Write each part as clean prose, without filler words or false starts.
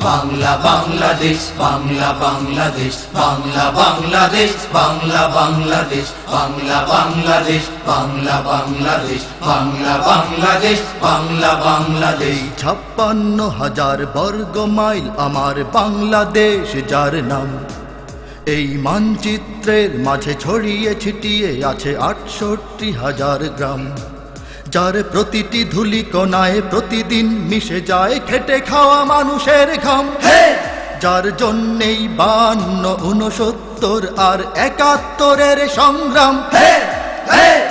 বাংলা বাংলাদেশ, বাংলা বাংলাদেশ, বাংলা বাংলাদেশ, বাংলা বাংলাদেশ, বাংলা বাংলাদেশ, বাংলা বাংলাদেশ, বাংলা বাংলাদেশ, বাংলা বাংলাদেশ। 56,000 বর্গ মাইল আমার বাংলাদেশ যার নাম, এই মানচিত্রের মাঝে ছড়িয়ে ছিটিয়ে আছে 68,000 গ্রাম, যার প্রতিটি ধুলি কোনায় প্রতিদিন মিশে যায় খেটে খাওয়া মানুষের ঘাম, যার জন্যেই 52, 69 আর 71-এর সংগ্রাম।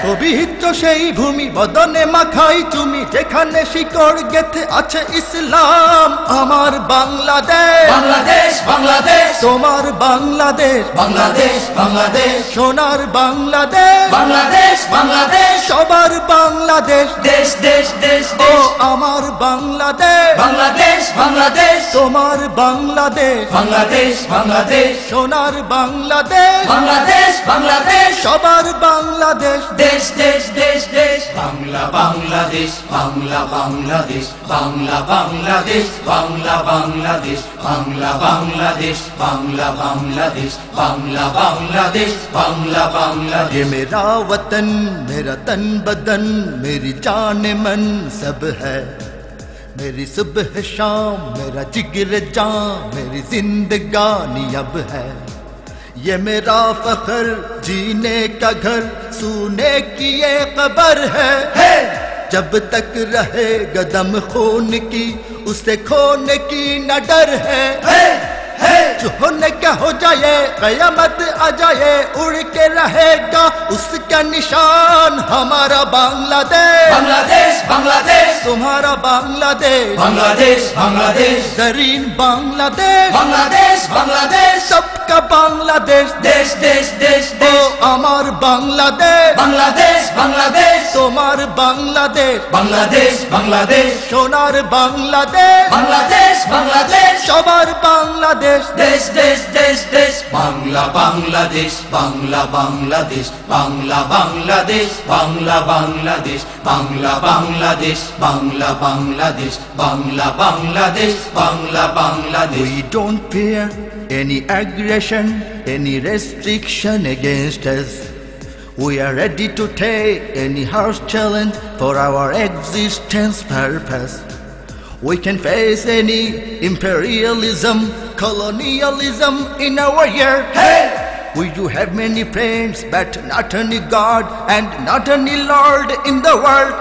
পবিত্র সেই ভূমি বদনে মাখাই চুমি, যেখানে শিকড় গেথে আছে ইসলাম। আমার বাংলাদেশ, বাংলাদেশ বাংলাদেশ, তোমার বাংলাদেশ, বাংলাদেশ বাংলাদেশ, সোনার বাংলাদেশ, বাংলাদেশ বাংলাদেশ, সবার বাংলাদেশ, দেশ দেশ দেশ ও দেশ, আমার বাংলাদেশ, বাংলাদেশ বাংলাদেশ, তোমার বাংলাদেশ, বাংলাদেশ বাংলাদেশ, সোনার বাংলাদেশ, বাংলাদেশ বাংলাদেশ, সবার বাংলাদেশ, দেশ দেশ দেশ দেশ। বাংলা বাংলাদেশ, বাংলা বাংলাদেশ, বাংলা বাংলাদেশ, বাংলা বাংলাদেশ, বাংলা বাংলাদেশ, বাংলা বাংলাদেশ, বাংলা বাংলাদেশ, বাংলা বাংলাদেশ। ये मेरा वतन, मेरा तन बदन, मेरी जान मन सब है, मेरी सुबह शाम, मेरा जिगर जान, मेरी जिंदगानी अब है। ये मेरा फख्र, जीने का घर, सूने की ये कब्र है। जब तक रहेगा दम खून की, उसे खोने की न डर है। जो होने का हो जाए, कयामत आ जाए, उड़ के रहेगा उसका निशान। हमारा बांग्लादेश, बांग्लादेश बांग्लादेश, तुम्हारा बांग्लादेश, बांग्लादेश बांग्लादेश, जरीन बांग्लादेश, बांग्लादेश बांग्लादेश, सबका बांग्लादेश, देश देश देश ओ देश। আমার বাংলাদেশ, बांग्लादेश बांग्लादेश, তোমার বাংলাদেশ, बांग्लादेश बांग्लादेश, সোনার বাংলাদেশ, बांग्लादेश बांग्लादेश, সবার বাংলাদেশ, देश देश देश देश। Bangla Bangladesh, Bangla Bangladesh, Bangla Bangladesh, Bangla Bangladesh, Bangla Bangladesh, Bangla Bangladesh, Bangla Bangladesh, Bangla Bangladesh. We don't fear any aggression, any restriction against us. We are ready to take any harsh challenge for our existence purpose. We can face any imperialism, colonialism in our year. We do have many friends, but not any God and not any Lord in the world.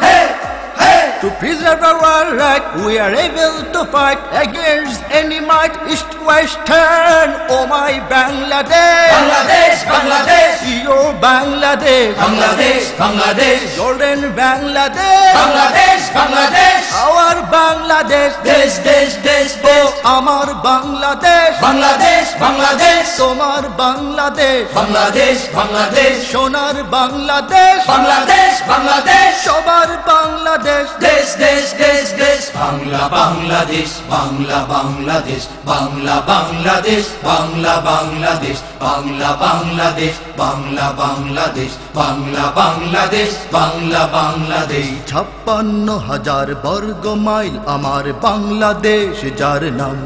To preserve our right, we are able to fight against any might, east, western. Oh my Bangladesh, Bangladesh Bangladesh, your Bangladesh, Bangladesh Bangladesh, golden Bangladesh, Bangladesh Bangladesh, our Bangladesh, देश देश देश देश। আমার বাংলাদেশ, बांग्लादेश बांग्लादेश, তোমার বাংলাদেশ, बांग्लादेश बांग्लादेश, সোনার বাংলাদেশ, बांग्लादेश बांग्लादेश, সবার বাংলাদেশ, देश देश देश देश। बांग्ला बांग्लादेश, बांग्ला बांग्लादेश, बांग्ला बांग्लादेश, बांग्ला बांग्लादेश, बांग्ला बांग्लादेश, बांग्ला बांग्लादेश, बांग्ला बांग्लादेश, बांग्ला बांग्लादेश। 56,000 বর্গ মাইল আমার বাংলাদেশ যার নাম,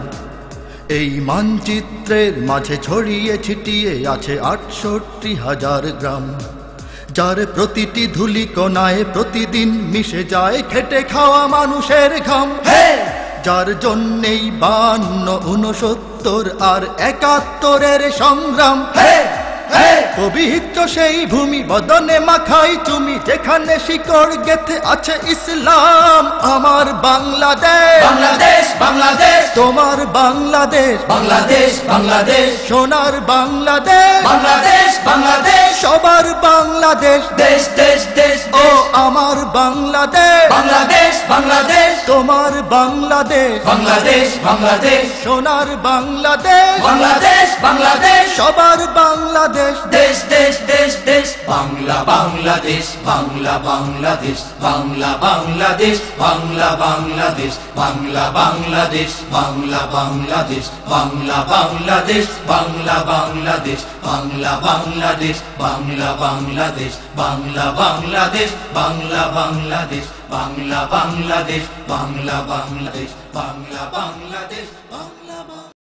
এই মানচিত্রের মাঝে ছড়িয়ে ছিটিয়ে আছে 68,000 গ্রাম, যার প্রতিটি ধুলি কোনায় প্রতিদিন মিশে যায় খেটে খাওয়া মানুষের ঘাম, যার জন্যেই 52, 69 আর 71-এর সংগ্রাম। পবিত্র সেই ভূমি বদনে মাখাই চুমি, যেখানে শিকড় গেথে আছে ইসলাম। আমার বাংলাদেশ, बांग्लादेश बांग्लादेश, তোমার বাংলাদেশ, बांग्लादेश बांग्लादेश, সোনার বাংলাদেশ, बांग्लादेश बांग्लादेश, সবার বাংলাদেশ, देश देश देश ও देश। আমার বাংলাদেশ, बांग्लादेश बांग्लादेश, তোমার বাংলাদেশ, बांग्लादेश बांग्लादेश, সোনার বাংলাদেশ, बांग्लादेश बांग्लादेश, সবার বাংলাদেশ, देश देश देश देश। बांग्ला बांग्लादेश, बांग्ला बांग्लादेश, बांग्ला बांग्लादेश, बांग्ला बांग्लादेश, बांग्ला बांग्लादेश, बांग्ला बांग्लादेश, बांग्ला बांग्लादेश, बांग्ला बांग्लादेश, बांग्ला बांग्लादेश, बांग्ला बांग्लादेश, बांग्ला बांग्लादेश, बांग्ला बांग्लादेश, बांग्ला बांग्लादेश, बांग्ला बांग्लादेश, बांग्ला बांग्लादेश।